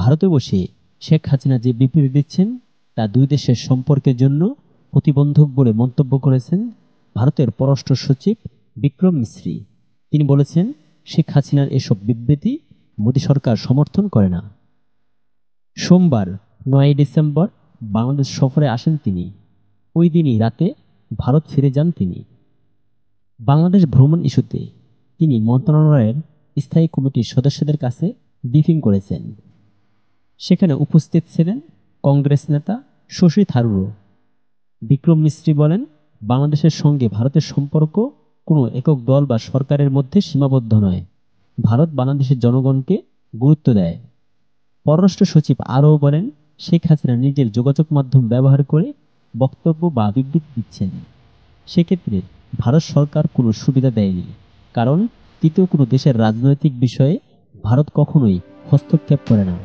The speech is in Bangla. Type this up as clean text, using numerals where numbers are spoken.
ভারতে বসে শেখ হাসিনা যে বিবৃতি দিচ্ছেন তা দুই দেশের সম্পর্কের জন্য প্রতিবন্ধক বলে মন্তব্য করেছেন ভারতের পররাষ্ট্র সচিব বিক্রম মিশ্রি। তিনি বলেছেন, শেখ হাসিনার এসব বিবৃতি মোদী সরকার সমর্থন করে না। সোমবার ৯ ডিসেম্বর বাংলাদেশ সফরে আসেন তিনি। ওই দিনই রাতে ভারত ফিরে যান তিনি। বাংলাদেশ ভ্রমণ ইস্যুতে তিনি মন্ত্রণালয়ের স্থায়ী কমিটির সদস্যদের কাছে ব্রিফিং করেছেন। সেখানে উপস্থিত ছিলেন কংগ্রেস নেতা শশী থারুরও। বিক্রম মিশ্রি বলেন, বাংলাদেশের সঙ্গে ভারতের সম্পর্ক কোনো একক দল বা সরকারের মধ্যে সীমাবদ্ধ নয়। ভারত বাংলাদেশের জনগণকে গুরুত্ব দেয়। পররাষ্ট্র সচিব আরও বলেন, শেখ হাসিনা নিজের যোগাযোগ মাধ্যম ব্যবহার করে বক্তব্য বা বিবৃতি দিচ্ছেন। সেক্ষেত্রে ভারত সরকার কোনো সুবিধা দেয়নি, কারণ তৃতীয় কোনো দেশের রাজনৈতিক বিষয়ে ভারত কখনোই হস্তক্ষেপ করে না।